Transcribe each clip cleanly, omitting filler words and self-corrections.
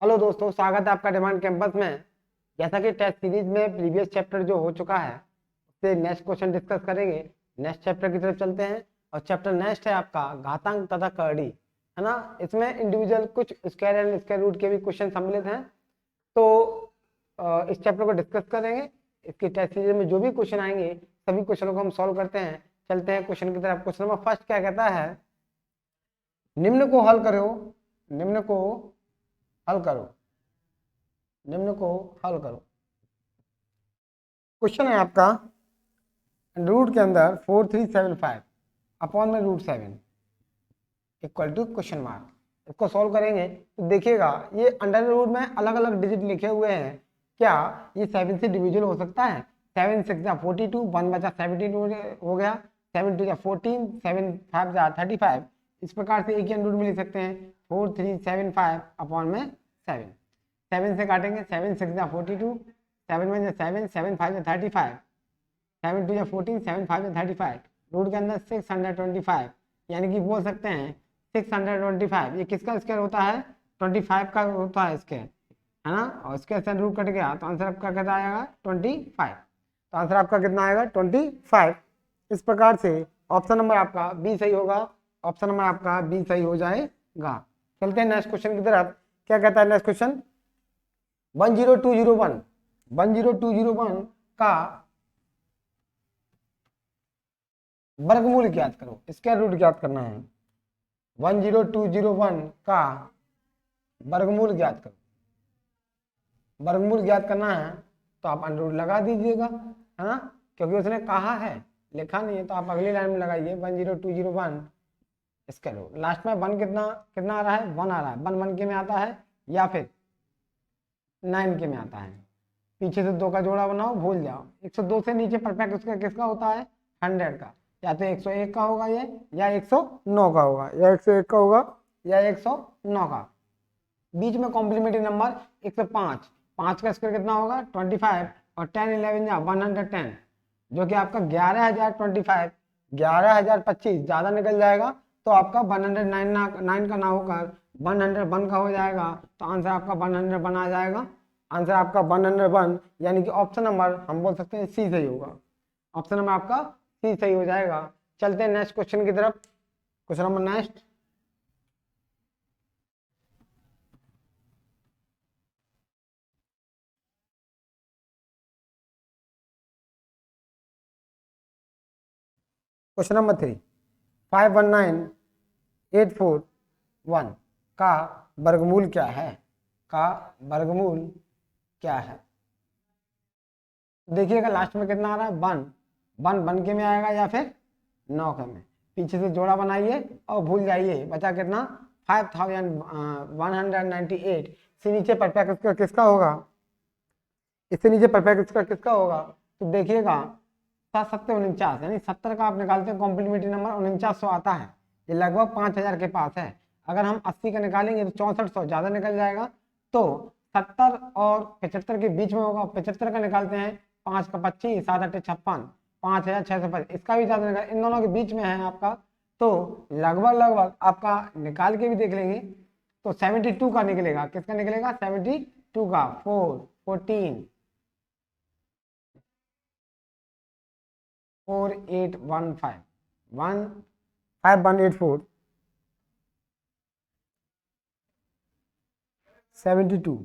Hello दोस्तों, स्वागत है आपका डिमांड कैंपस में। जैसा कि टेस्ट सीरीज में प्रीवियस चैप्टर जो हो चुका है उससे नेक्स्ट क्वेश्चन डिस्कस करेंगे। नेक्स्ट चैप्टर की तरफ चलते हैं और चैप्टर नेक्स्ट है आपका घातांक तथा करड़ी, है ना। इसमें इंडिविजुअल कुछ स्क्वायर एंड स्क्वायर रूट के भी क्वेश्चन सम्मिलित हैं, तो इस चैप्टर को डिस्कस करेंगे। इसकी टेस्ट सीरीज में जो भी क्वेश्चन आएंगे सभी क्वेश्चनों को हम सॉल्व करते हैं। चलते हैं क्वेश्चन की तरफ। क्वेश्चन नंबर फर्स्ट क्या कहता है, निम्न को हल करो, निम्न को हल करो, निम्न को हल करो। क्वेश्चन है आपका रूट के अंदर 4375 अपॉन में √7 इक्वल टू क्वेश्चन मार्क। इसको सॉल्व करेंगे तो देखिएगा ये अंडर रूट में अलग अलग डिजिट लिखे हुए हैं। क्या ये 7 से डिविजिबल हो सकता है? 7 6 जा 42, 1 बचा 17 हो गया, 7 2 जा 14, 7 5 जा 35। इस प्रकार से एक ही रूट में लिख सकते हैं 4375 अपॉन में 7। 7 से काटेंगे, 7 6 जा 42, 7 1 जा 7, 7 5 जा 35, 7 2 जा 14, 7 5 जा 35। रूट के अंदर 625, यानी कि बोल सकते हैं 625। ये किसका स्क्वायर होता है? 25 का होता है स्क्वायर, है ना। और इसके साथ रूट कट गया तो आंसर आपका कितना आएगा? 25। तो आंसर आपका कितना आएगा? 25। इस प्रकार से ऑप्शन नंबर आपका बी सही होगा। ऑप्शन नंबर आपका बी सही हो जाएगा। चलते हैं नेक्स्ट क्वेश्चन की तरफ। क्या कहता है नेक्स्ट क्वेश्चन? 10201 का वर्गमूल ज्ञात करो। स्क्वायर रूट ज्ञात करना है। 10201 का वर्गमूल ज्ञात करो। वर्गमूल ज्ञात करना है तो आप अंडर रूट लगा दीजिएगा, है ना, क्योंकि उसने कहा है, लिखा नहीं है तो आप अगली लाइन में लगाइए 10201 स्क्वायर रूट। लास्ट में 1 कितना कितना आ रहा है? 1 आ रहा है। 1 1 के में आता है या फिर 9 के में आता है। पीछे से 2 का जोड़ा बनाओ, भूल जाओ। 102 से नीचे परफेक्ट उसका किसका होता है? 100 का। या तो 101 का होगा ये, या 109 का होगा, या 101 का होगा, या 109 का। बीच में कॉम्प्लीमेंट्री नंबर 105। 5 का स्क्वायर कितना होगा? 25, और 10 11 या 110, जो कि आपका 11,025, 11,025 ज्यादा निकल जाएगा तो आपका 109 का ना होकर 101 का हो जाएगा। तो आंसर आपका 101 आ जाएगा। आंसर आपका 101, यानी कि ऑप्शन नंबर हम बोल सकते हैं सी सही होगा। ऑप्शन नंबर आपका सी सही हो जाएगा। चलते हैं नेक्स्ट क्वेश्चन की तरफ। Question number next, question number 3, 519841 का वर्गमूल क्या है? का वर्गमूल क्या है? देखिएगा लास्ट में कितना आ रहा है? 1 1 1 के में आएगा या फिर 9 के में। पीछे से जोड़ा बनाइए और भूल जाइए। बचा कितना? 5198 से नीचे परफेक्ट स्क्वायर किसका होगा? इससे नीचे परफेक्ट स्क्वायर किसका होगा? तो देखिएगा 7 7 49, यानी 70 का आप निकालते हैं कॉम्प्लीमेंट्री नंबर 4900 आता है। ये लगभग 5000 के पास है। अगर हम 80 का निकालेंगे तो 6400 ज्यादा निकल जाएगा। तो 70 और 75 के बीच में होगा। 75 का निकालते हैं, 5 का 25, 7 8 56, 5625। इसका भी ज्यादा निकाल, इन दोनों के बीच में है आपका। तो लगभग लगभग आपका निकाल के भी देख लेंगे तो 72 का निकलेगा। किसका निकलेगा? 72 का। 4 14 4815 5184 72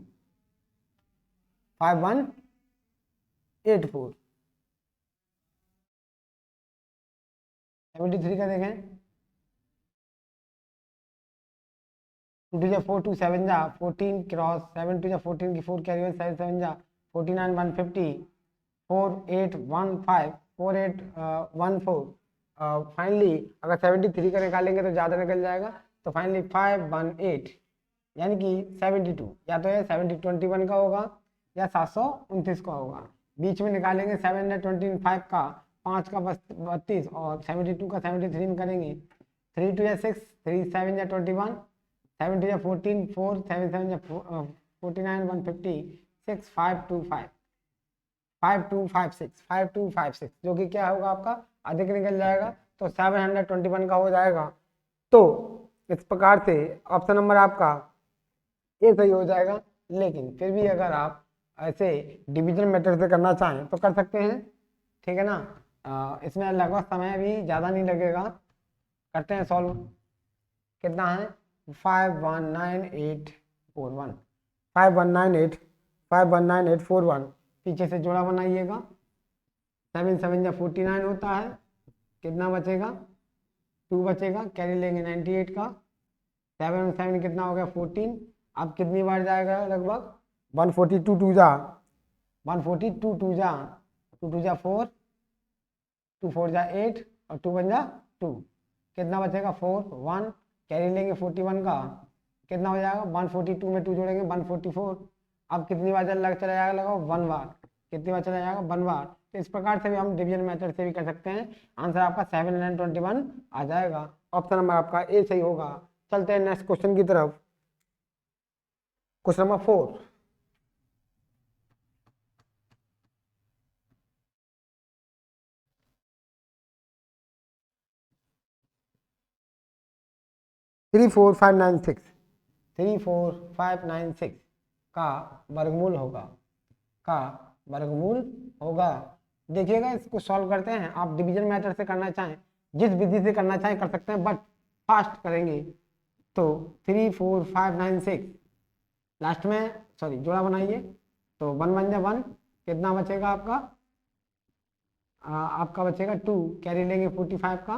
5184। 73 का देखें, 2 जा 4 2 7 जा 14 क्रॉस 7 2 जा 14 की 4 कैरी 7 7 जा 49 150 4815 4814। फाइनली अगर 73 का निकालेंगे तो ज़्यादा निकल जाएगा। तो फाइनली 518, यानी कि 72, या तो ये 721 का होगा या 729 का होगा। बीच में निकालेंगे 725 का, 5 का 32, और 72 का 73 में करेंगे। 3 2 या 6, 3 7 या 21, 7 2 या 14, 4 7 7 या 49 150, 6 525 5256 5256, जो कि क्या होगा आपका? अधिक निकल जाएगा। तो 721 का हो जाएगा। तो इस प्रकार से ऑप्शन नंबर आपका ए सही हो जाएगा। लेकिन फिर भी अगर आप ऐसे डिवीजन मेथड से करना चाहें तो कर सकते हैं, ठीक है ना। इसमें लगभग समय भी ज़्यादा नहीं लगेगा। करते हैं सॉल्व। कितना है 519841, 519841। पीछे से जोड़ा बनाइएगा, 7 7 या 49 होता है। कितना बचेगा 2 बचेगा, कैरी लेंगे 98 का। 7 7 कितना हो गया 14। अब कितनी बार जाएगा लगभग 142 टू जा 142 टू जा 2 2 जा 4, 2 4 जा 8 और 2 1 जा 2। कितना बचेगा 4 1, कैरी लेंगे 41 का। कितना हो जाएगा 142 में 2 जोड़ेंगे 144। अब कितनी बार चला जाएगा लगाओ 1 बार। कितनी बार चला जाएगा 1 बार। तो इस प्रकार से भी हम डिवीजन मेथड से भी कर सकते हैं। आंसर आपका 721 आ जाएगा। ऑप्शन नंबर आपका ए सही होगा। चलते हैं नेक्स्ट क्वेश्चन की तरफ। Question number 4। Three four five nine six 34596 का वर्गमूल होगा। देखिएगा, इसको सॉल्व करते हैं। आप डिवीजन मेथड से करना चाहें, जिस विधि से करना चाहें कर सकते हैं, बट फास्ट करेंगे। तो 34596 लास्ट में सॉरी जोड़ा बनाइए तो 1 1 जा 1। कितना बचेगा आपका आपका बचेगा 2, कैरी लेंगे 45 का।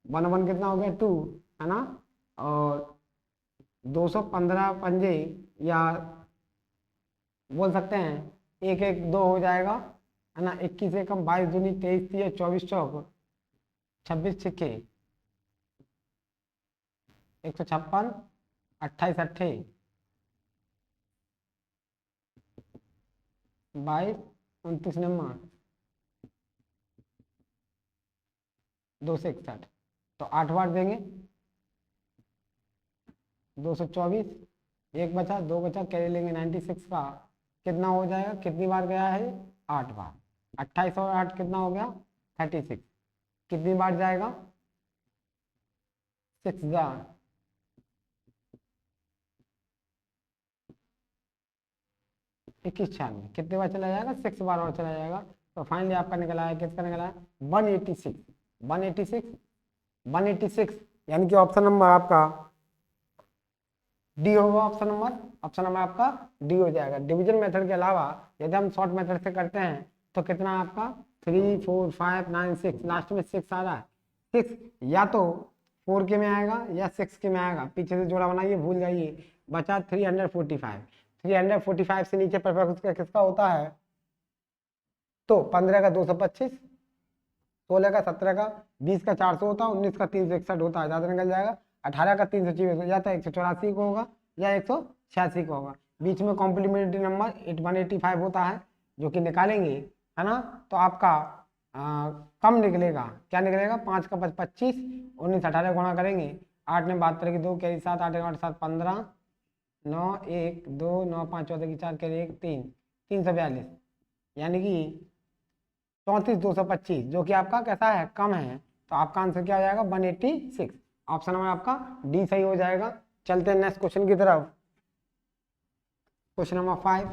1 1 कितना हो गया 2, है ना। और 215 पंजे, या बोल सकते हैं 1 1 2 हो जाएगा, है ना। 21 एकम 22 दूनी 23 3 24 चौक 26 छिक्के 156 28 अट्ठे 22 29 नंबर 261। तो 8 बार देंगे 224। एक बचा 2 बचा, कैरी लेंगे 96 का। कितना हो जाएगा, कितनी बार गया है 8 बार। 28 और 8 कितना हो गया 36। कितनी बार जाएगा 6 जा 21 96। कितनी बार चला जाएगा 6 बार और चला जाएगा। तो फाइनली आपका निकला है, किसका निकला है 186 186 186, यानी कि ऑप्शन नंबर आपका डी होगा। ऑप्शन नंबर आपका डी हो जाएगा। डिवीजन मेथड के अलावा यदि हम शॉर्ट मेथड से करते हैं तो कितना आपका 3 4 5 9 6, लास्ट में 6 आ रहा है। 6 या तो 4 के में आएगा या 6 के में आएगा। पीछे से जोड़ा बनाइए, भूल जाइए। बचा 345। 345 से नीचे परफेक्ट उसका किसका होता है, तो 15 का 225, 16 का 17 का 20 का 400 होता है, 19 का 361 होता है, ज़्यादा निकल जाएगा। 18 का 324 हो जाता है, 184 को होगा या 186 को होगा। बीच में कॉम्प्लीमेंट्री नंबर 185 होता है जो कि निकालेंगे, है ना। तो आपका कम निकलेगा। क्या निकलेगा 5 का 25, 19 18 गुणा करेंगे। 8 ने 72 की 2 कैरी 7, 8 8 7 15, 9 1 2 9 5 14 की 4 कैरी 1 3 342, यानी कि 34 225, जो कि आपका कैसा है कम है। तो आपका आंसर क्या हो जाएगा 186। ऑप्शन नंबर आपका डी सही हो जाएगा। चलते हैं नेक्स्ट क्वेश्चन की तरफ। Question number 5।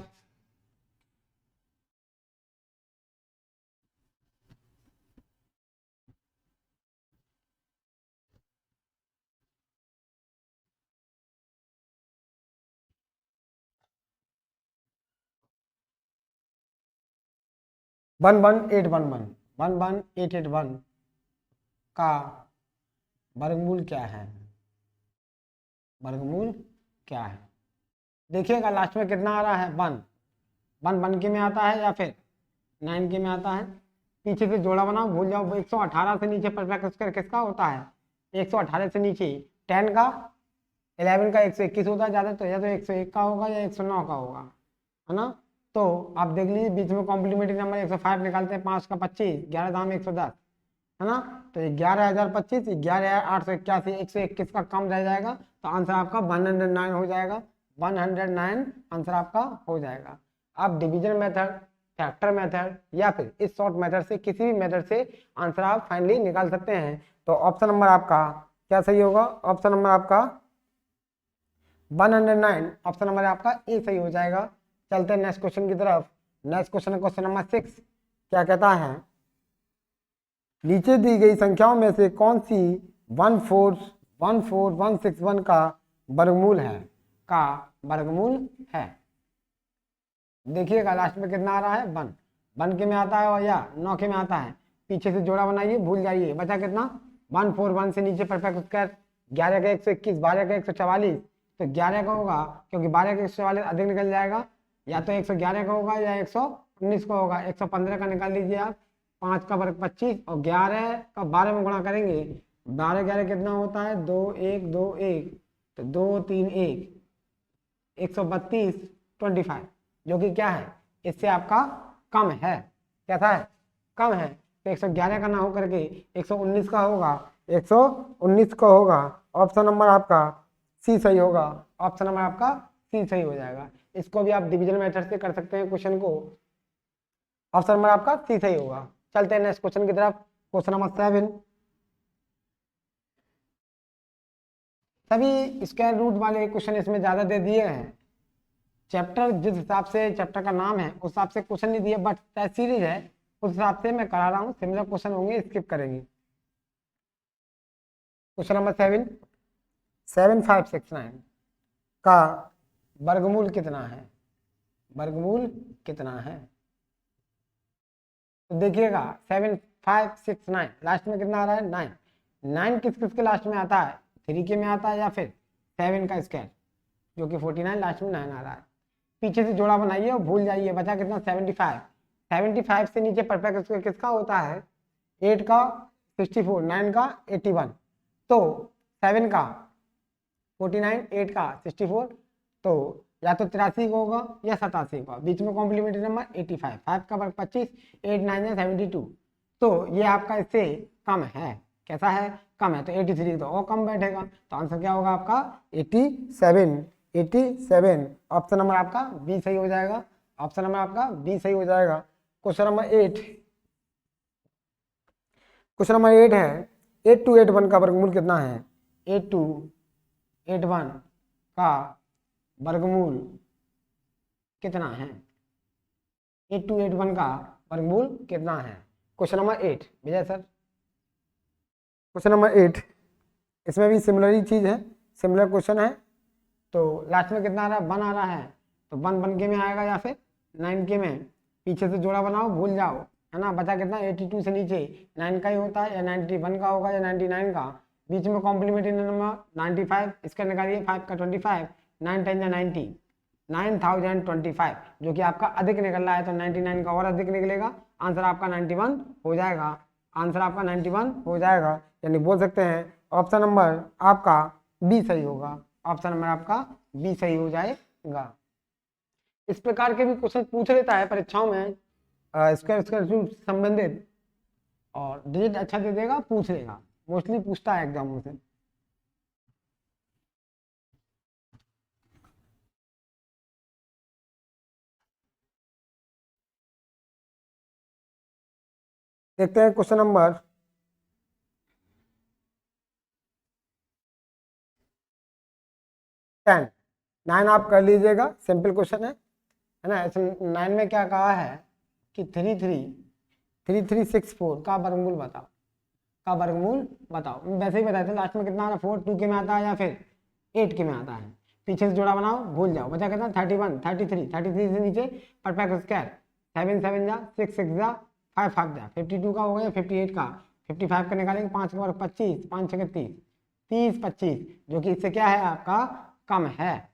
One one eight one one 11881 का वर्गमूल क्या है। वर्गमूल क्या है, देखिएगा लास्ट में कितना आ रहा है 1 1 1 के में आता है या फिर 9 के में आता है। पीछे से जोड़ा बनाओ, भूल जाओ। 118 से नीचे परफेक्ट स्क्वायर किसका होता है 118 से नीचे 10 का 11 का 121 होता है ज़्यादा, तो या तो 101 का होगा या 109 का होगा, है ना। तो आप देख लीजिए बीच में कॉम्प्लीमेंट्री नंबर 105 निकालते हैं। 5 का 25, 11 दाम 110, है ना। तो 11,025, 11,881, 121 का कम रह जाएगा। तो आंसर आपका 109 हो जाएगा। 109 आंसर आपका हो जाएगा। आप डिवीजन मेथड, फैक्टर मेथड या फिर इस शॉर्ट मेथड से किसी भी मेथड से आंसर आप फाइनली निकाल सकते हैं। तो ऑप्शन नंबर आपका क्या सही होगा, ऑप्शन नंबर आपका 109, ऑप्शन नंबर आपका ए सही हो जाएगा। चलते हैं नेक्स्ट क्वेश्चन की तरफ। नेक्स्ट क्वेश्चन है क्वेश्चन नंबर 6। क्या कहता है, नीचे दी गई संख्याओं में से कौन सी 1414161 का वर्गमूल है, का वर्गमूल है। देखिएगा लास्ट में कितना आ रहा है, 1 1 के में आता है और या 9 के में आता है। पीछे से जोड़ा बनाइए, भूल जाइए। बचा कितना, 141 से नीचे परफेक्ट स्क्वायर 11 का 121, 12 का 144, तो 11 का होगा, क्योंकि 12 का 144 अधिक निकल जाएगा। या तो 111 का होगा या 119 का होगा। 115 का निकाल लीजिए आप, 5 का वर्ग 25 और 11 का 12 में गुणा करेंगे। 12 11 कितना होता है, 2 1 2 1, तो 2 3 1, 132 25, जो कि क्या है, इससे आपका कम है। कैसा है, कम है। तो 111 का ना हो करके 119 का होगा, 119 का होगा। ऑप्शन नंबर आपका सी सही होगा। ऑप्शन नंबर आपका सी सही हो जाएगा। इसको भी आप डिवीजन मेथड से कर सकते हैं क्वेश्चन को। ऑप्शन नंबर आपका सी सही होगा। चलते हैं नेक्स्ट क्वेश्चन की तरफ। Question number 7। सभी स्क्वायर रूट वाले क्वेश्चन इसमें ज्यादा दे दिए हैं। चैप्टर जिस हिसाब से चैप्टर का नाम है उस हिसाब से क्वेश्चन नहीं दिए, बट सीरीज है उस हिसाब से मैं करा रहा हूँ। सिमिलर क्वेश्चन होंगे, स्किप करेंगे। क्वेश्चन नंबर 7, 7569 का वर्गमूल कितना है, वर्गमूल कितना है। तो देखिएगा 7569 लास्ट में कितना आ रहा है, 9। 9 किस किस के लास्ट में आता है, 3 के में आता है या फिर 7 का स्क्वायर, जो कि 49 लास्ट में 9 आ रहा है। पीछे से जोड़ा बनाइए और भूल जाइए। बचा कितना, 75। 75 से नीचे परफेक्ट स्क्वायर किसका होता है, 8 का 64, 9 का 81, तो 7 का 49, 8 का 64, तो या तो 83 का होगा या 87 का। बीच में कॉम्प्लीमेंट्री नंबर 85, 5 का वर्ग 25, 8 9 72, तो ये आपका इससे कम है। कैसा है, कम है। तो 83 तो और कम बैठेगा, तो आंसर क्या होगा आपका 87। 87 ऑप्शन नंबर आपका बी सही हो जाएगा। ऑप्शन नंबर आपका बी सही हो जाएगा। Question number 8। क्वेश्चन नंबर 8 है, 8281 का वर्गमूल कितना है। 8281 का वर्गमूल कितना है, 8281 का वर्गमूल कितना है। क्वेश्चन नंबर 8 विजय सर। क्वेश्चन नंबर 8, इसमें भी सिमिलर ही चीज है, सिमिलर क्वेश्चन है। तो लास्ट में कितना आ रहा है, 1 आ रहा है, तो 1 के में आएगा या फिर 9 के में। पीछे से जोड़ा बनाओ, भूल जाओ, है ना। बचा कितना, 82 से नीचे 9 का ही होता है, या 91 का होगा या 99 का। बीच में कॉम्प्लीमेंट्री नंबर 95, इसका निकालिए, 5 का 25, 9 10 या 90, 9025, जो कि आपका अधिक निकल रहा है, तो 99 का और अधिक निकलेगा। आंसर आपका 91 हो जाएगा। आंसर आपका 91 हो जाएगा, यानी बोल सकते हैं ऑप्शन नंबर आपका बी सही होगा। ऑप्शन नंबर आपका बी सही हो जाएगा। इस प्रकार के भी क्वेश्चन पूछ लेता है परीक्षाओं में, स्क्वायर स्क्वायर रूट संबंधित, और डिजिट अच्छा दे देगा, पूछ लेगा, मोस्टली पूछता है एग्जामों से। देखते हैं क्वेश्चन नंबर 10। 9 आप कर लीजिएगा, सिंपल क्वेश्चन है ना। इसमें 9 में क्या कहा है कि 3364 का वर्गमूल बताओ, का वर्गमूल बताओ। वैसे ही बताए थे, लास्ट में कितना आ रहा है, 4 2 के में आता है या फिर 8 के में आता है। पीछे से जोड़ा बनाओ, भूल जाओ। बचा कितना, 31, 33 से नीचे परफेक्ट स्क्वायर, 7 7 जा, 6 6 जा, 5 5 जा, 52 का हो गया, 58 का, 55 का निकालेंगे, 5 का वर्ग 25, 5 6 30, 30 25, जो कि इससे क्या है आपका कम है,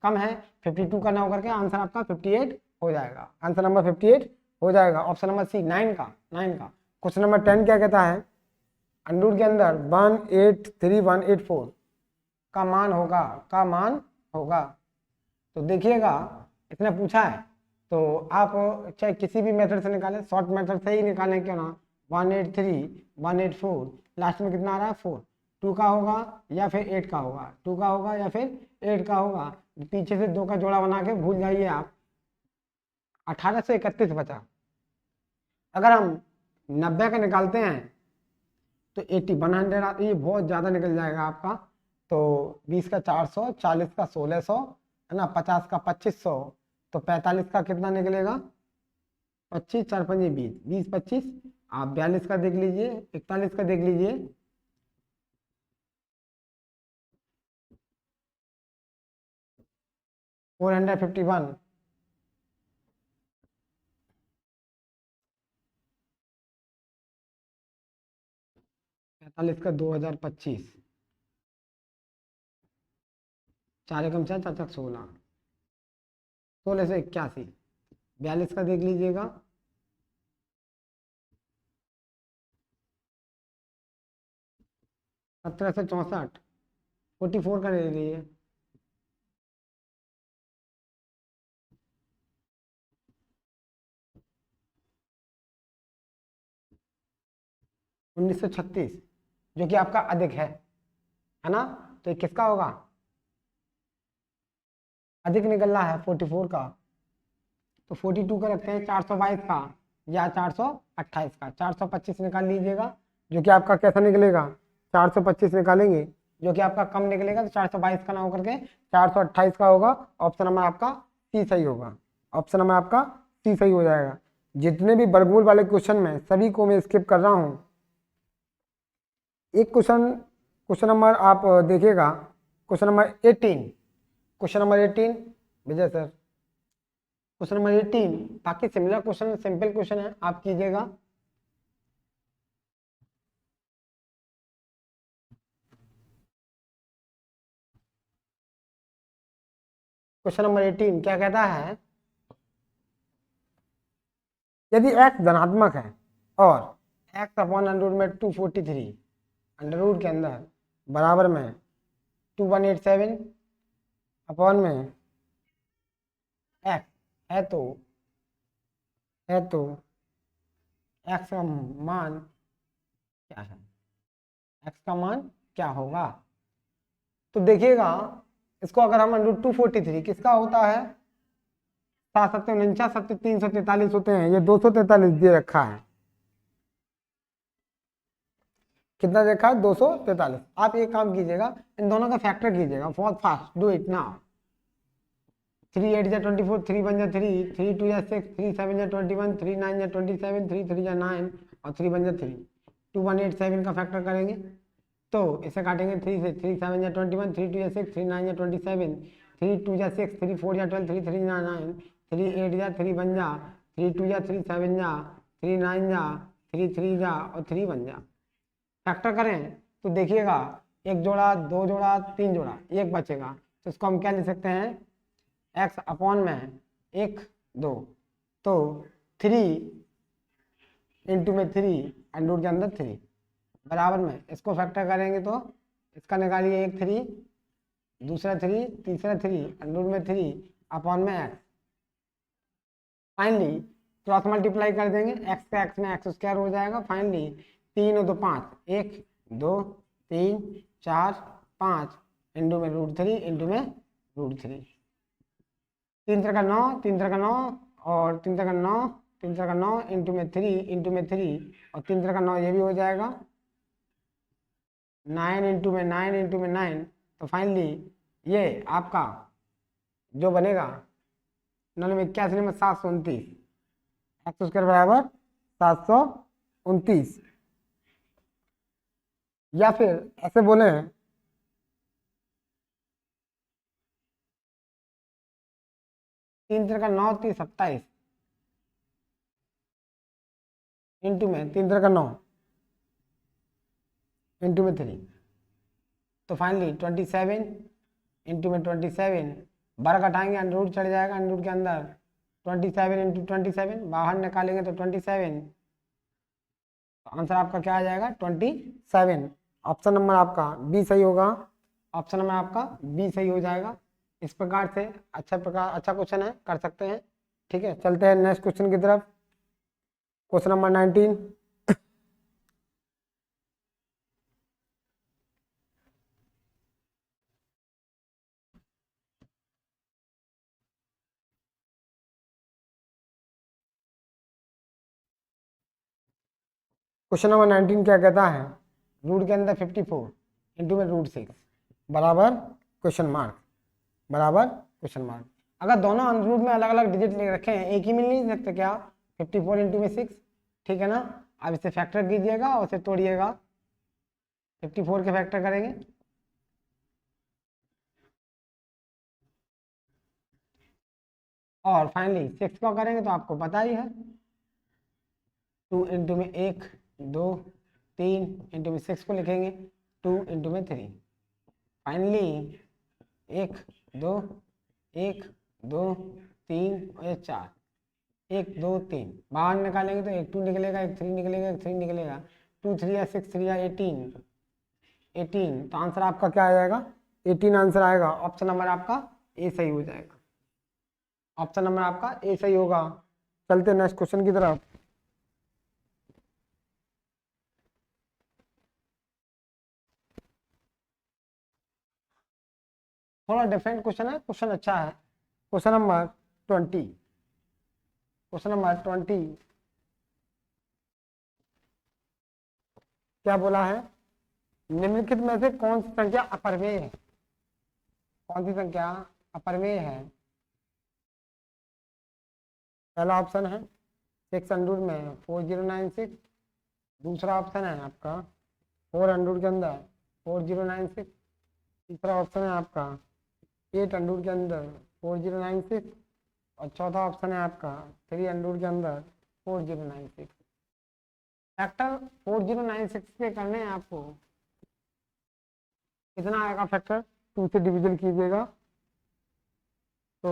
कम है। 52 का ना होकर के आंसर आपका 58 हो जाएगा। आंसर नंबर 58 हो जाएगा। ऑप्शन नंबर सी 9 का, 9 का। क्वेश्चन नंबर 10 क्या कहता है, अंडर के अंदर 183184 का मान होगा, का मान होगा। तो देखिएगा इसने पूछा है, तो आप चाहे किसी भी मेथड से निकालें, शॉर्ट मेथड से ही निकालें क्यों ना। 183184 लास्ट में कितना आ रहा है, 4। 2 का होगा या फिर 8 का होगा, 2 का होगा या फिर 8 का होगा। पीछे से 2 का जोड़ा बना के भूल जाइए आप। 1831 बचा। अगर हम 90 का निकालते हैं तो 8100 ये बहुत ज़्यादा निकल जाएगा आपका। तो 20 का 400, 40 का 1600 है ना, 50 का 2500, तो 45 का कितना निकलेगा? 25 4 5 20, 20 25। आप 42 का देख लीजिए, 41 का देख लीजिए। $451। 45 का 2025, 4 एकम 4 4 16, 16 से 81। 42 का देख लीजिएगा, 17 से 64, 44 का ले लीजिए। 1936, जो कि आपका अधिक है ना, तो ये किसका होगा? अधिक निकल रहा है 44 का, तो 42 का रखते हैं, 422 का या 428 का। 425 निकाल लीजिएगा, जो कि आपका कैसा निकलेगा? 425 निकालेंगे, जो कि आपका कम निकलेगा, तो 422 का ना होकर के 428 का होगा। ऑप्शन नंबर आपका सी सही होगा। ऑप्शन नंबर आपका सी सही हो जाएगा। जितने भी वर्गमूल वाले क्वेश्चन में सभी को मैं स्किप कर रहा हूँ। एक क्वेश्चन नंबर आप देखिएगा, क्वेश्चन नंबर 18, क्वेश्चन नंबर 18 विजय सर, क्वेश्चन नंबर 18 बाकी सिमिलर क्वेश्चन, सिंपल क्वेश्चन है, आप कीजिएगा। क्वेश्चन नंबर 18 क्या कहता है? यदि x धनात्मक है और x अपॉन अंडर में 243 अंडर रूट के अंदर बराबर में 2187 अपॉन में x है, तो x का मान क्या है? x का मान क्या होगा? तो देखिएगा, इसको अगर हम अंडर 243 किसका होता है? 7 7 49 7 343 होते हैं, ये 243 दे रखा है। कितना देखा है? 243। आप एक काम कीजिएगा, इन दोनों का फैक्टर कीजिएगा, बहुत फास्ट, डू इट नाउ। 3 8 जा 24, 3 1 जा 3, 3 2 जा 6, 3 7 जा 21, 3 9 जा 27, 3 3 जा 9 और 3 1 जा 3। 2187 का फैक्टर करेंगे तो इसे काटेंगे 3 से, 3 7 जा 21, 3 2 जा 6, 3 9 जा 27, 3 2 जा 6, 3 4 जा 12, 3 3 जा 9, 3 8 जा 3 1 जा, 3 2 जा 3 7 जा, 3 9 जा, 3 3 जा और 3 1 जा। फैक्टर करें तो देखिएगा, एक जोड़ा, दो जोड़ा, तीन जोड़ा, एक बचेगा, तो इसको हम क्या लिख सकते हैं? x अपॉन में 1 2, तो 3 इंटू में 3 अंडर रूट के अंदर 3 बराबर में, इसको फैक्टर करेंगे तो इसका निकालिए, एक 3, दूसरा 3, तीसरा 3 अंडर रूट में 3 अपॉन में x। फाइनली क्रॉस मल्टीप्लाई कर देंगे, x का x में x स्क्वायर हो जाएगा। फाइनली 3 और 2 5, 1 2 3 4 5 इंटू में √3 इंटू में √3, 3 3 का 9, 3 3 का 9 और 3 3 का 9, 3 3 का 9 इंटू में 3 इंटू में 3 और 3 3 का 9, ये भी हो जाएगा 9 इंटू में 9 इंटू में 9। तो फाइनली ये आपका जो बनेगा 981 में 729, एक्स स्क्वायर बराबर 729। या फिर ऐसे बोले 3 3 का 9 30 27 इंटू में 3 3 का 9 इंटू में 3, तो फाइनली 27 इंटू में 27, बारह घटाएंगे अंडर रूट चढ़ जाएगा, अंडर रूट के अंदर 27 इंटू 27 बाहर निकालेंगे तो 27, तो आंसर आपका क्या आ जाएगा? 27। ऑप्शन नंबर आपका बी सही होगा। ऑप्शन नंबर आपका बी सही हो जाएगा। इस प्रकार से अच्छा क्वेश्चन है, कर सकते हैं। ठीक है, चलते हैं नेक्स्ट क्वेश्चन की तरफ। क्वेश्चन नंबर 19, क्वेश्चन नंबर 19 क्या कहता है? रूट के अंदर 54 इंटू में √6 बराबर क्वेश्चन मार्क, बराबर क्वेश्चन मार्क। अगर दोनों अंडर रूट में अलग अलग डिजिट ले रखे हैं, एक ही मिल नहीं सकते क्या? 54 इंटू में 6, ठीक है ना। अब इसे फैक्टर कीजिएगा और इसे तोड़िएगा, 54 के फैक्टर करेंगे, और फाइनली 6 का करेंगे तो आपको पता ही है, 2 इंटू में 1 2 3 इंटू में 6 को लिखेंगे 2 इंटू में 3, फाइनली 1 2 1 2 3 और ये 4, 1 2 3 बाहर निकालेंगे तो एक 2 निकलेगा, एक 3 निकलेगा, एक 3 निकलेगा, 2 3 या 6 3 या 18, 18। तो आंसर आपका क्या आ जाएगा? 18 आंसर आएगा। ऑप्शन नंबर आपका ए सही हो जाएगा, ऑप्शन नंबर आपका ए सही होगा। चलते नेक्स्ट क्वेश्चन की तरफ। थोड़ा डिफरेंट क्वेश्चन है, क्वेश्चन अच्छा है। क्वेश्चन नंबर 20, क्वेश्चन नंबर 20 क्या बोला है? निम्नलिखित में से कौन सी संख्या अपरिमेय है? कौन सी संख्या अपरिमेय है? पहला ऑप्शन है 6 अंडर में 4096, दूसरा ऑप्शन है आपका 4 अंडर के अंदर 4096, तीसरा ऑप्शन है आपका 8 अंडर के अंदर 4096, और चौथा ऑप्शन है आपका 3 अंडर के अंदर 4096। फैक्टर 4096 के करने हैं आपको, कितना आएगा फैक्टर? 2 से डिवीजन कीजिएगा तो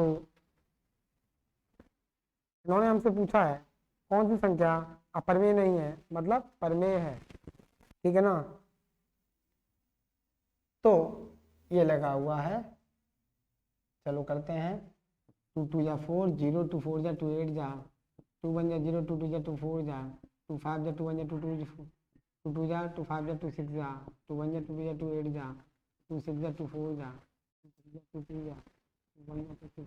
इन्होंने हमसे पूछा है कौन सी संख्या अपरिमेय नहीं है, मतलब परिमेय है, ठीक है ना। तो ये लगा हुआ है, चलो करते हैं। 2 2 जा 4, 0 2 4 जा 2 8 जा, 2 1 जा 0 2 2 जा 2 4 जा, 2 5 जा 2 1 जा 2 2 2 2 जा 2 5 जा 2 6 जा, 2 1 जा 2 2 जा 2 8 जा, 2 6 जा 2 4 जा, 2 3 जा 2 2 जा, 2 1 जा 2 6।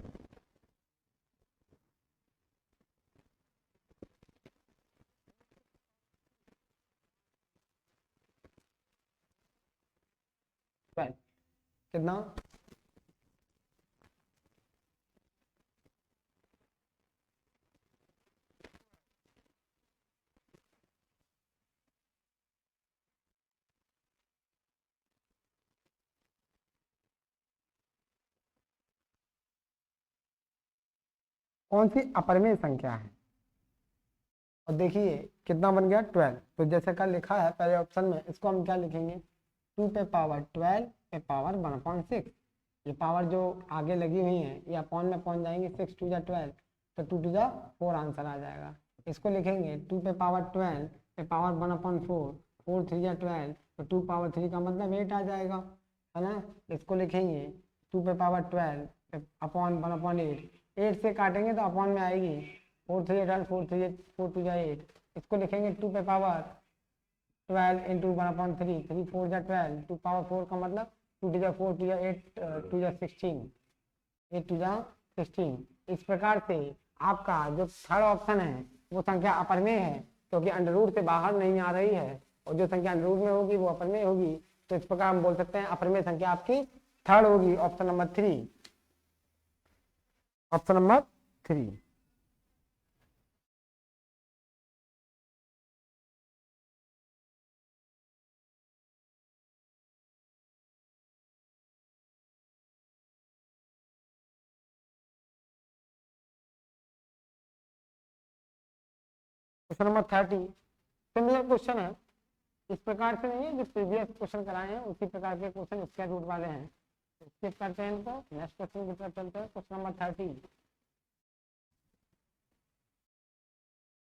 कितना? कौन सी अपरिमेय संख्या है? और देखिए कितना बन गया 12। तो जैसे का लिखा है पहले ऑप्शन में, इसको हम क्या लिखेंगे? 2 पे पावर 12 पे पावर 1/6। ये पावर जो आगे लगी हुई है ये अपॉन में पहुंच जाएंगे, 6 2 जा 12, तो 2 2 जा 4 आंसर आ जाएगा। इसको लिखेंगे 2 पे पावर 12 पे पावर 1/4, 4 3 जा 12, तो 2 पावर 3 का मतलब 8 आ जाएगा, है ना। इसको लिखेंगे 2 पे पावर 12 पे अपॉन 1/8, 8 से काटेंगे तो अपॉन में आएगी, 4 3 12, 4 2 जा 8। इसको लिखेंगे 2 पे पावर 12 इंटू 1/3, 3 4 जा 12, 2 पावर 4 का मतलब 2 2 जा 4, 2 जा 8, 2 जा 16, 8 2 जा 16। इस प्रकार से आपका जो थर्ड ऑप्शन है वो संख्या अपरिमेय है, क्योंकि अंडर रूट से बाहर नहीं आ रही है, और जो संख्या अंडर रूट में होगी वो अपरिमेय होगी। तो इस प्रकार हम बोल सकते हैं अपरिमेय संख्या आपकी थर्ड होगी, option number 3, option number 3। Question number 30 similar question है, इस प्रकार से नहीं है जो प्रीवियस क्वेश्चन कराए हैं उसी प्रकार के क्वेश्चन स्क्वायर रूट वाले हैं। स्किप करते हैं इनको, नेक्स्ट क्वेश्चन की तरफ चलते हैं। क्वेश्चन नंबर 30,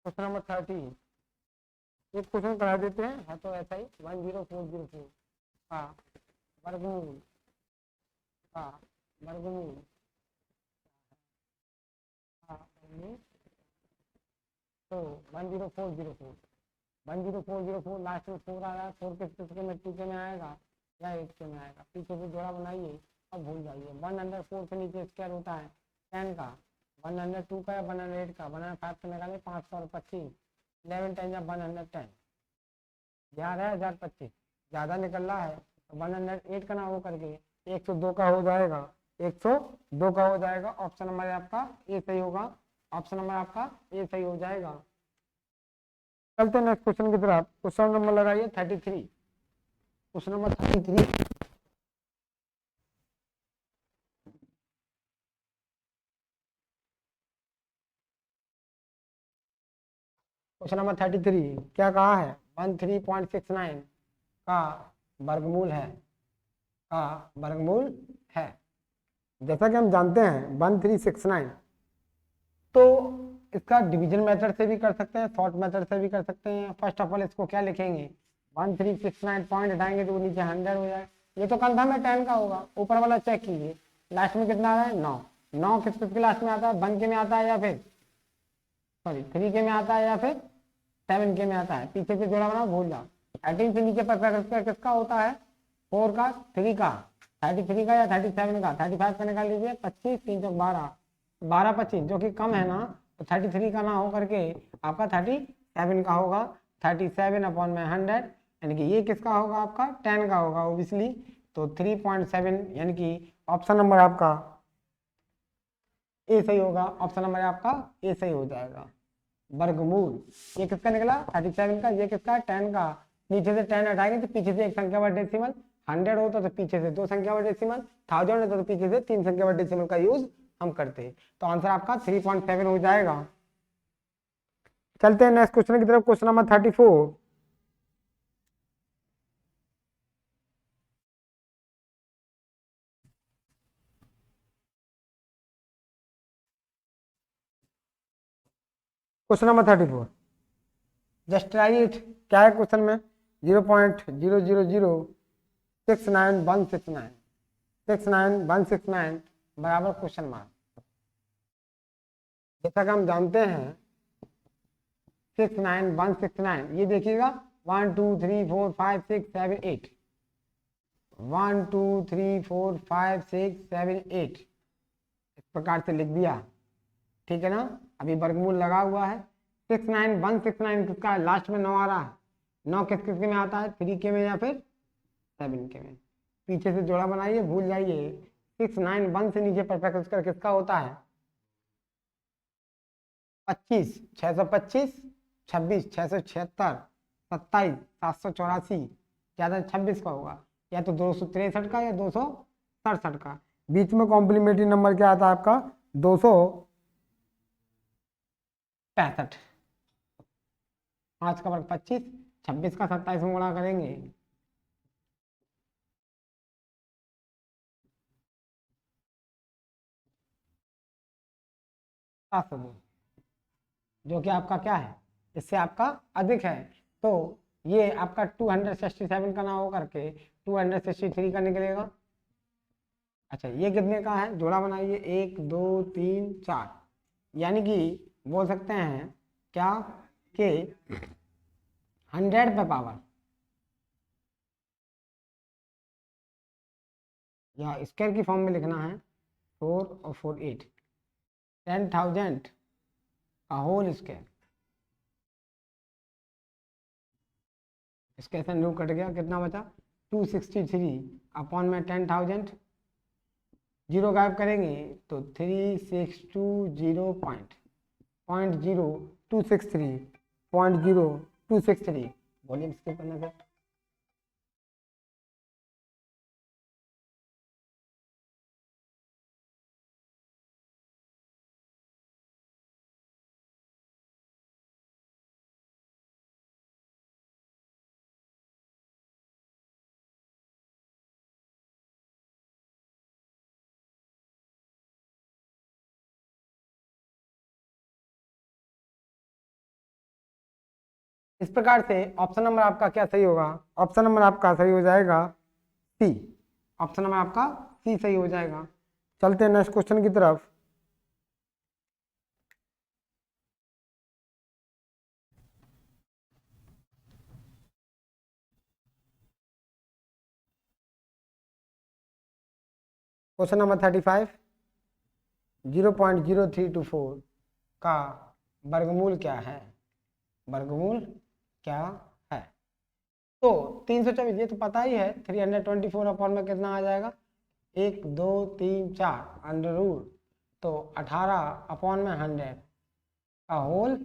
क्वेश्चन नंबर 30 एक क्वेश्चन करा देते हैं, है तो ऐसा ही 10404 का वर्गमूल का वर्गमूल का वर्गमूल। तो 10404 10404 लास्ट में 4 आ रहा है, 4 के स्पेस में 2 के में आएगा या 8 के में आएगा, पीछे से जोड़ा बनाइए और भूल जाइए। 1/4 से नीचे स्क्वायर होता है 10 का, 1/2 का या 1/8 का, 1/5 से निकाले 500 और 25, 11 10 या 110, 11,025 ज़्यादा निकल रहा है तो 108 का ना हो करके 102 का हो जाएगा, 102 का हो जाएगा। ऑप्शन नंबर आपका ए सही होगा, ऑप्शन नंबर आपका ए सही हो जाएगा। चलते हैं नेक्स्ट क्वेश्चन की तरफ। क्वेश्चन नंबर लगाइए 33, क्वेश्चन नंबर 33। क्वेश्चन नंबर 33 क्या कहा है, 13.69 का वर्गमूल है, का वर्गमूल है। जैसा कि हम जानते हैं 1369, तो इसका डिवीजन मेथड से भी कर सकते हैं, शॉर्ट मेथड से भी कर सकते हैं। फर्स्ट ऑफ ऑल इसको क्या लिखेंगे, 1369 पॉइंट हटाएंगे तो वो नीचे 100 हो जाएगा। ये तो कंफर्म है 10 का होगा, ऊपर वाला चेक कीजिए लास्ट में कितना आ रहा है, 9। 9 किस किस के लास्ट में आता है, 1 के में आता है या फिर सॉरी 3 के में आता है या फिर 7 के में आता है। पीछे से जोड़ा बना भूल जाओ। 13 से नीचे पर किसका होता है, 4 का, 3 का, 33 का या 37 का। 35 का निकाल लीजिए, 25 3 चौक 12, 12 25 जो कि कम है ना, तो 33 का ना हो करके आपका 37 का होगा। 37 अपॉन में 100 यानी कि ये किसका होगा, आपका 10 का होगा ओबियसली। तो 3.7 यानी कि ऑप्शन नंबर आपका ए सही होगा, ऑप्शन नंबर आपका ए सही हो जाएगा। वर्गमूल ये किसका निकला, 37 का, ये किसका 10 का। नीचे से 10 हटाएंगे तो पीछे से एक संख्या वर्ड डेसिमल, 100 होता तो पीछे से 2 संख्या वर्ड डेसिमल, 1000 होता तो पीछे से 3 संख्या वर्ड डेसिमल का यूज हम करते हैं। तो आंसर आपका 3.7 हो जाएगा। चलते हैं नेक्स्ट क्वेश्चन की तरफ। Question number 34। Question number 34 just try it. क्या है क्वेश्चन में, 0.00069169 69169 बराबर क्वेश्चन मार्क। जैसा कि हम जानते हैं 69169, ये देखिएगा 1 2 3 4 5 6 7 8, 1 2 3 4 5 6 7 8 इस प्रकार से लिख दिया, ठीक है ना। अभी वर्गमूल लगा हुआ है। 69169 किसका लास्ट में 9 आ रहा है, 9 किस किस के में आता है, 3 के में या फिर 7 के में। पीछे से जोड़ा बनाइए, भूल जाइए। 691 से नीचे परफेक्ट स्क्वायर किसका होता है, 25 625, 26 676, 27 784, ज्यादा 26 का होगा, या तो 263 का या 267 का। बीच में कॉम्प्लीमेंट्री नंबर क्या आता है आपका, 265। 5 का वर्ग 25, 26 का 27 में गुणा करेंगे, जो कि आपका क्या है, इससे आपका अधिक है। तो ये आपका 267 का ना हो करके 263 का निकलेगा। अच्छा ये कितने का है, जोड़ा बनाइए, 1 2 3 4, यानी कि बोल सकते हैं क्या कि 100 पे पावर या स्क्वायर की फॉर्म में लिखना है, 4 और 4 8, 10,000 का होल स्क्वायर। इसके ऐसा न्यू कट गया, कितना बचा 263 अपॉन में 10,000, जीरो गायब करेंगे तो 3620 .0263 वॉल्यूम स्किप करना सर। इस प्रकार से ऑप्शन नंबर आपका क्या सही होगा, ऑप्शन नंबर आपका सही हो जाएगा सी, ऑप्शन नंबर आपका सी सही हो जाएगा। चलते हैं नेक्स्ट क्वेश्चन की तरफ। क्वेश्चन नंबर 35, 0.0324 का वर्गमूल क्या है, वर्गमूल क्या है। तो 324 ये तो पता ही है, 324 अपॉन में कितना आ जाएगा, 1 2 3 4 अंडर रूट, तो 18 अपॉन में 100 का होल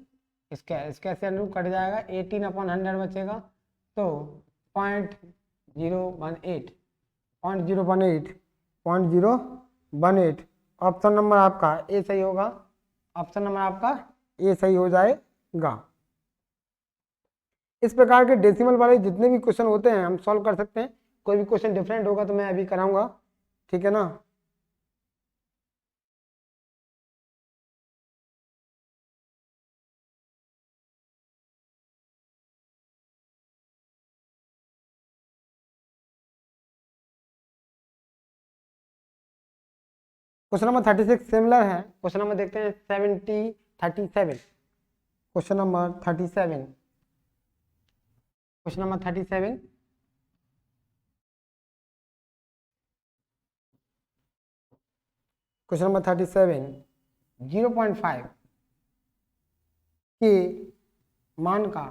इसके से अंडर रूट कट जाएगा, 18 अपॉन 100 बचेगा, तो 0.018 ऑप्शन नंबर आपका ए सही होगा, ऑप्शन नंबर आपका ए सही हो जाएगा। इस प्रकार के डेसिमल वाले जितने भी क्वेश्चन होते हैं हम सॉल्व कर सकते हैं। कोई भी क्वेश्चन डिफरेंट होगा तो मैं अभी कराऊंगा, ठीक है ना। क्वेश्चन नंबर 36 सिमिलर है। क्वेश्चन नंबर देखते हैं 37 question number 37 question number 37 question number 37 0.5 के मान का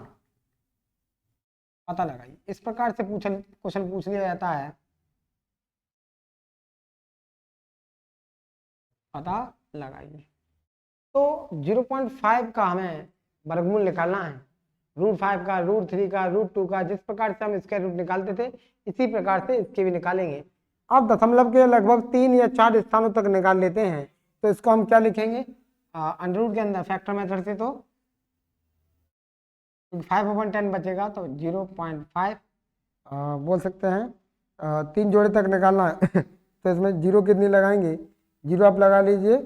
पता लगाइए। इस प्रकार से क्वेश्चन पूछ लिया जाता है, पता लगाइए। तो 0.5 का हमें वर्गमूल निकालना है, √5 का, √3 का, √2 का, जिस प्रकार से हम स्क्वायर रूट निकालते थे इसी प्रकार से इसके भी निकालेंगे। अब दशमलव के लगभग 3 या 4 स्थानों तक निकाल लेते हैं, तो इसको हम क्या लिखेंगे, अंडर रूट के अंदर फैक्टर मेथड से, तो 5/10 बचेगा, तो 0.5 बोल सकते हैं। 3 जोड़े तक निकालना है तो इसमें जीरो कितनी लगाएंगे, जीरो आप लगा लीजिए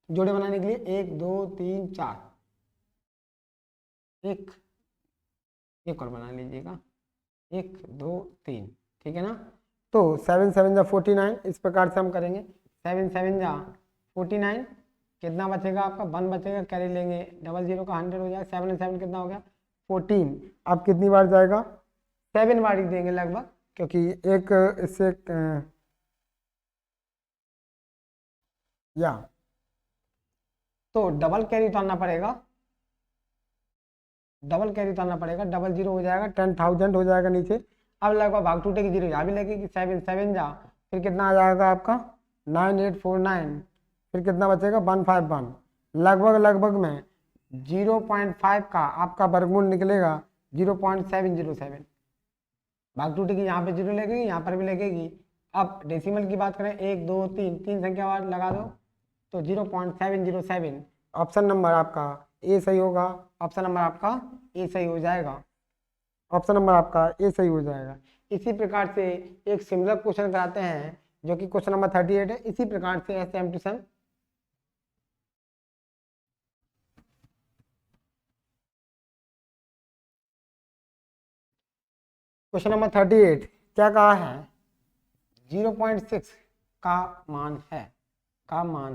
जोड़े बनाने के लिए, 1 2 3 4, एक और बना लीजिएगा, 1 2 3, ठीक है ना। तो 7 7 जा 49, इस प्रकार से हम करेंगे, 7 7 जा 49, कितना बचेगा आपका, 1 बचेगा, कैरी लेंगे, 00 का 100 हो जाएगा, 7 7 कितना हो गया 14। अब कितनी बार जाएगा, 7 बार ही देंगे लगभग, क्योंकि एक इससे या तो डबल कैरी उतारना पड़ेगा, 00 हो जाएगा, 10,000 हो जाएगा नीचे। अब लगभग भाग टूटेगी, जीरो यहाँ भी लगेगी, 7 7 जा, फिर कितना आ जाएगा आपका 9849, फिर कितना बचेगा 151, लगभग में 0.5 का आपका वर्गमूल निकलेगा 0.707। भाग टूटेगी, यहाँ पे जीरो लगेगी, यहाँ पर भी लगेगी। अब डेसिमल की बात करें, 1 2 3 तीन संख्या वार लगा दो, तो 0.707, ऑप्शन नंबर आपका ए सही होगा, ऑप्शन नंबर आपका ए सही हो जाएगा, ऑप्शन नंबर आपका ए सही हो जाएगा। इसी प्रकार से एक सिमिलर क्वेश्चन कराते हैं जो कि क्वेश्चन नंबर 38 है, इसी प्रकार से same to same. Question number 38 क्या कहा है, 0.6 का मान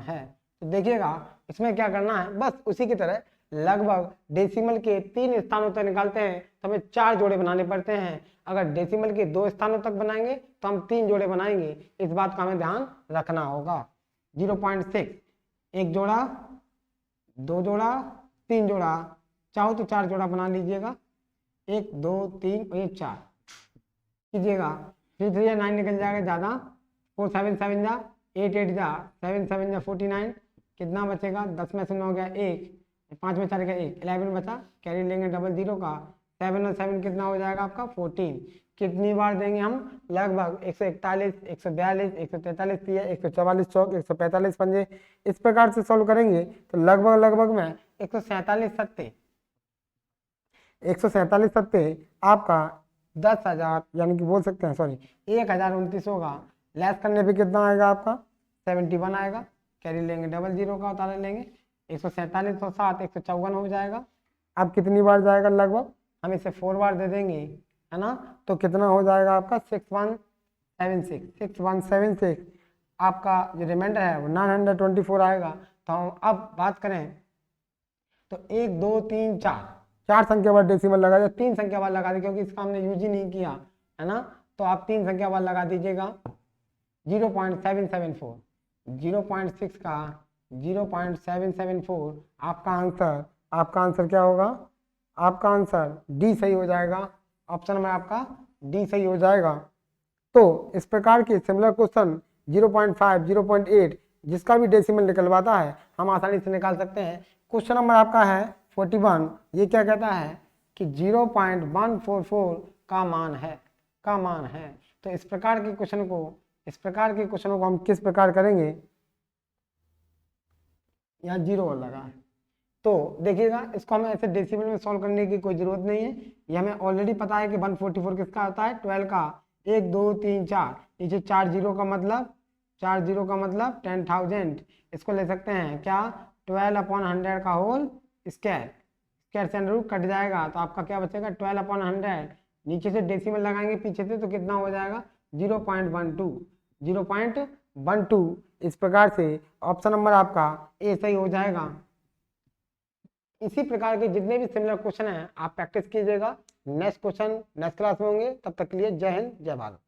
है, तो देखिएगा इसमें क्या करना है, बस उसी की तरह लगभग डेसिमल के 3 स्थानों तक निकालते हैं तो हमें 4 जोड़े बनाने पड़ते हैं। अगर डेसिमल के 2 स्थानों तक बनाएंगे तो हम 3 जोड़े बनाएंगे, इस बात का हमें ध्यान रखना होगा। 0.6, 1 जोड़ा, 2 जोड़ा, 3 जोड़ा, चाहो तो 4 जोड़ा बना लीजिएगा, 1 2 3 और 4 कीजिएगा, 3 3 या 9 निकल जाएगा ज़्यादा, 4 7 7 जा, 8 8 जा, 7 7 जा 49, कितना बचेगा, 10 में से 9 गया 1, 5 में 4 गया 1, 11 बचा, कैरी लेंगे 00 का, 7 और 7 कितना हो जाएगा आपका 14। कितनी बार देंगे हम, लगभग 141 142 143 144 चौक 145 पंजे, इस प्रकार से सॉल्व करेंगे तो लगभग में 147 सत्ते 147 सत्ते आपका 10,000 यानी कि बोल सकते हैं, सॉरी 1029 होगा। लेस करने पे कितना आएगा आपका 71 आएगा, कैरी लेंगे 00 का, उतार लेंगे 147 107 154 हो जाएगा। अब कितनी बार जाएगा, लगभग हम इसे 4 बार दे देंगे, है ना, तो कितना हो जाएगा आपका 6176 आपका जो रिमाइंडर है वो 924 आएगा। तो हम अब बात करें तो 1 2 3 4 संख्या बार डेसिमल लगा दिया, 3 संख्या बार लगा दी क्योंकि इसका हमने यूज ही नहीं किया, है ना, तो आप 3 संख्या बार लगा दीजिएगा। 0.774, 0.6 का 0.774 आपका आंसर क्या होगा, आपका आंसर डी सही हो जाएगा। ऑप्शन नंबर आपका डी सही हो जाएगा। तो इस प्रकार के सिमिलर क्वेश्चन 0.5, 0.8 जिसका भी डेसिमल निकलवाता है हम आसानी से निकाल सकते हैं। क्वेश्चन नंबर आपका है 41। ये क्या कहता है कि 0.144 का मान है। तो इस प्रकार के क्वेश्चनों को हम किस प्रकार करेंगे, यहाँ 0 लगा है तो देखिएगा इसको हमें ऐसे डेसिमल में सॉल्व करने की कोई जरूरत नहीं है। ये हमें ऑलरेडी पता है कि 144 किसका होता है, 12 का 1 2 3 4, नीचे 4 0 का मतलब 10,000। इसको ले सकते हैं क्या, 12/100 का होल स्क्वायर से अंडर रूट कट जाएगा तो आपका क्या बचेगा 12/100। नीचे से डेसिमल लगाएंगे पीछे से तो कितना हो जाएगा 0.12। इस प्रकार से ऑप्शन नंबर आपका ए सही हो जाएगा। इसी प्रकार के जितने भी सिमिलर क्वेश्चन हैं आप प्रैक्टिस कीजिएगा। नेक्स्ट क्वेश्चन नेक्स्ट क्लास में होंगे, तब तक के लिए जय हिंद जय भारत।